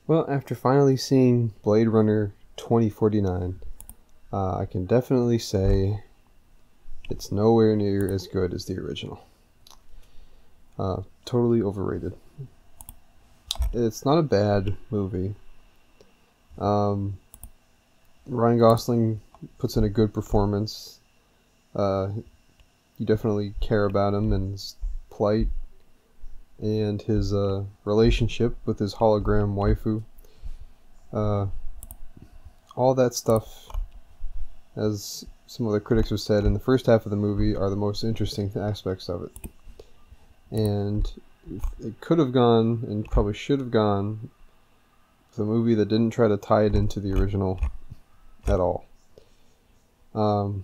Well, after finally seeing Blade Runner 2049, I can definitely say it's nowhere near as good as the original. Totally overrated. It's not a bad movie. Ryan Gosling puts in a good performance. You definitely care about him and his plight and his relationship with his hologram waifu. All that stuff, as some other critics have said, in the first half of the movie are the most interesting aspects of it. And it could have gone, and probably should have gone, with a movie that didn't try to tie it into the original at all. Or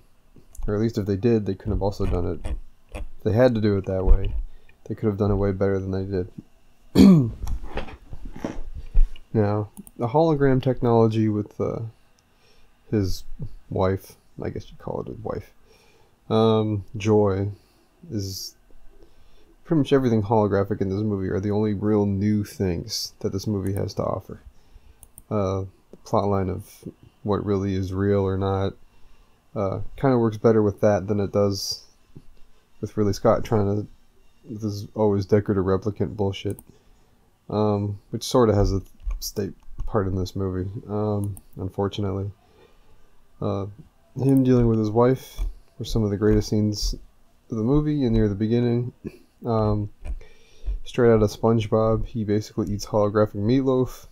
at least if they did, they couldn't have also done it. If they had to do it that way, they could have done it way better than they did. Now, the hologram technology with his wife, I guess you'd call it his wife, Joy, is pretty much everything holographic in this movie are the only real new things that this movie has to offer. The plotline of what really is real or not kind of works better with that than it does with Ridley Scott trying to this always decorative replicant bullshit, which sort of has a state part in this movie, unfortunately. Him dealing with his wife were some of the greatest scenes of the movie, and near the beginning, straight out of SpongeBob, he basically eats holographic meatloaf.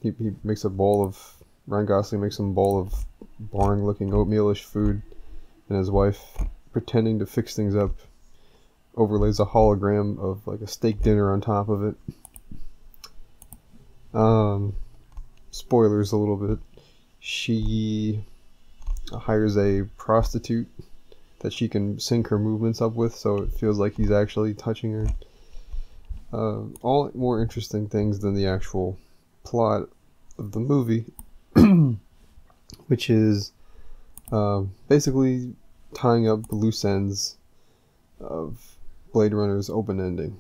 He makes a bowl of, Ryan Gosling makes him a bowl of boring looking oatmealish food, and his wife, pretending to fix things up, overlays a hologram of like a steak dinner on top of it. Spoilers a little bit. She hires a prostitute that she can sync her movements up with, so it feels like he's actually touching her. All more interesting things than the actual plot of the movie, which is basically tying up the loose ends of Blade Runner's open ending.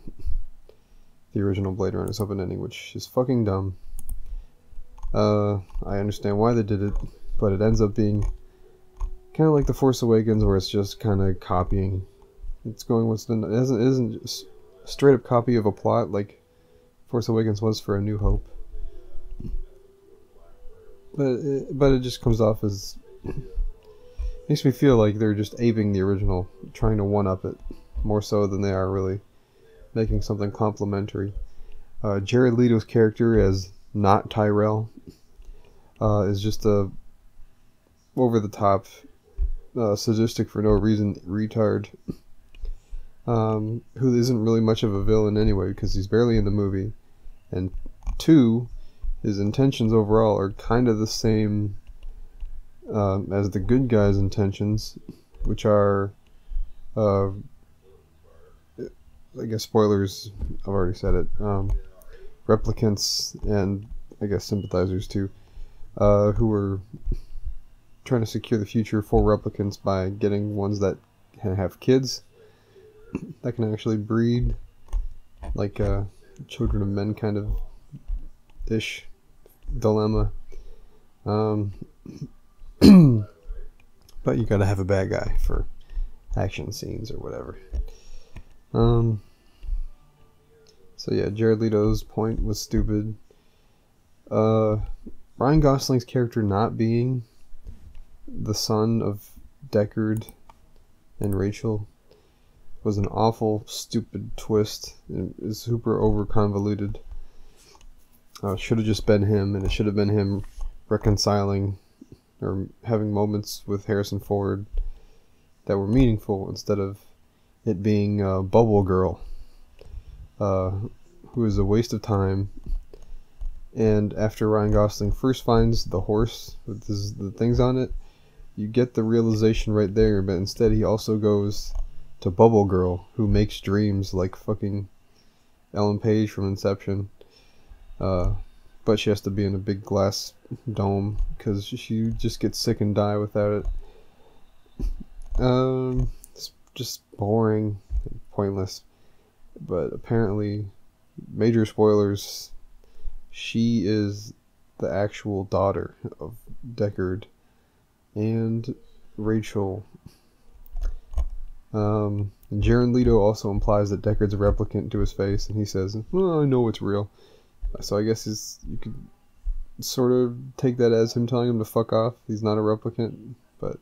The original Blade Runner's open ending, which is fucking dumb. I understand why they did it, but it ends up being kind of like The Force Awakens, where it's just kind of copying. It's going what's done. It isn't just a straight up copy of a plot like Force Awakens was for A New Hope. But it just comes off as, makes me feel like they're just aping the original, trying to one up it more so than they are really making something complimentary. Jared Leto's character as not Tyrell is just a over the top, sadistic for no reason retard, who isn't really much of a villain anyway because he's barely in the movie, and two, his intentions overall are kind of the same as the good guy's intentions, which are, I guess spoilers, I've already said it, replicants and I guess sympathizers too, who are trying to secure the future for replicants by getting ones that can have kids, that can actually breed, like Children of Men kind of ish dilemma. But you gotta have a bad guy for action scenes or whatever. So yeah, Jared Leto's point was stupid. Ryan Gosling's character not being the son of Deckard and Rachel was an awful, stupid twist. It is super over convoluted. Should have just been him, and it should have been him reconciling or having moments with Harrison Ford that were meaningful instead of it being Bubble Girl, who is a waste of time. And after Ryan Gosling first finds the horse with the things on it, you get the realization right there, but instead he also goes to Bubble Girl, who makes dreams like fucking Ellen Page from Inception. But she has to be in a big glass dome because she just gets sick and die without it. It's just boring and pointless. But apparently, major spoilers, She is the actual daughter of Deckard and Rachel. And Jared Leto also implies that Deckard's a replicant to his face, and he says, "Well, I know it's real." So I guess you could sort of take that as him telling him to fuck off. He's not a replicant, but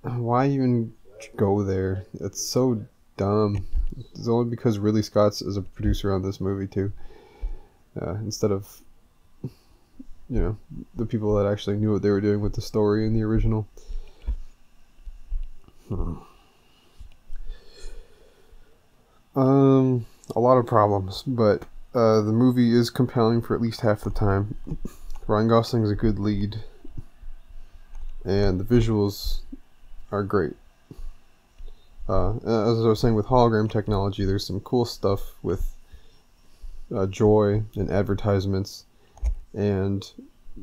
why even go there? It's so dumb. It's only because Ridley Scott's is a producer on this movie too, instead of the people that actually knew what they were doing with the story in the original. A lot of problems, but the movie is compelling for at least half the time. Ryan Gosling is a good lead, and the visuals are great. As I was saying, with hologram technology, there's some cool stuff with joy and advertisements and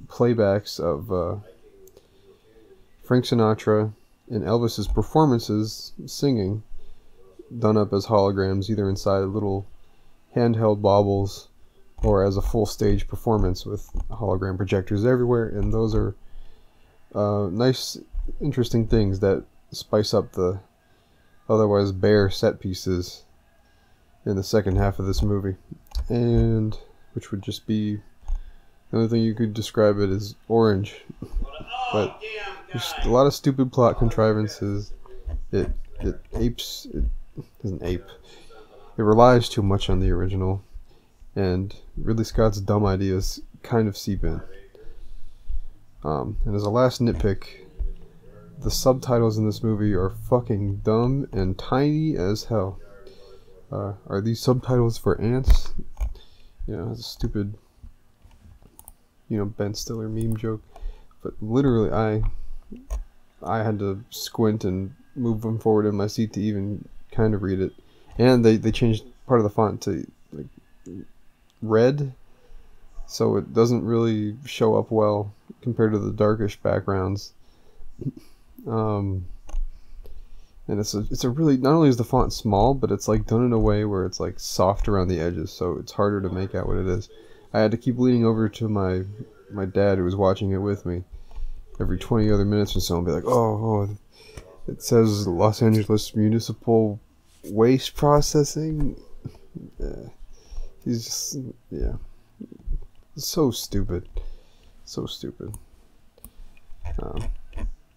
playbacks of Frank Sinatra and Elvis's performances singing, done up as holograms, either inside little handheld baubles or as a full stage performance with hologram projectors everywhere. And those are nice, interesting things that spice up the otherwise bare set pieces in the second half of this movie, and which would just be the only thing you could describe it as orange. But there's a lot of stupid plot contrivances. It doesn't ape. It relies too much on the original, and Ridley Scott's dumb ideas kind of seep in. And as a last nitpick, the subtitles in this movie are fucking dumb and tiny as hell. Are these subtitles for ants? It's a stupid, Ben Stiller meme joke. But literally, I had to squint and move them forward in my seat to even kind of read it. And they changed part of the font to like red, so it doesn't really show up well compared to the darkish backgrounds. And it's a really, not only is the font small, but it's like done in a way where it's like soft around the edges, so it's harder to make out what it is. I had to keep leaning over to my dad, who was watching it with me, every 20 other minutes or so, and be like, oh, it says Los Angeles Municipal Waste Processing. Yeah. He's just, so stupid. So stupid.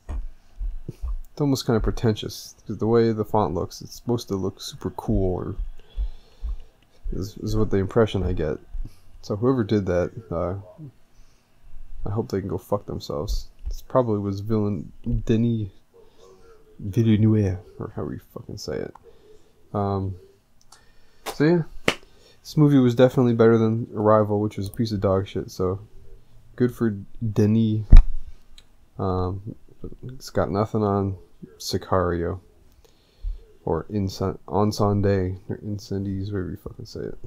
It's almost kind of pretentious, because the way the font looks, it's supposed to look super cool, or is what the impression I get. So whoever did that, I hope they can go fuck themselves. This probably was Denis Villeneuve, or however you fucking say it. So yeah, this movie was definitely better than Arrival, which was a piece of dog shit. So good for Denis. But it's got nothing on Sicario or Ensendé, or Incendies, whatever you fucking say it,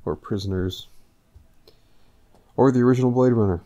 or Prisoners, or the original Blade Runner.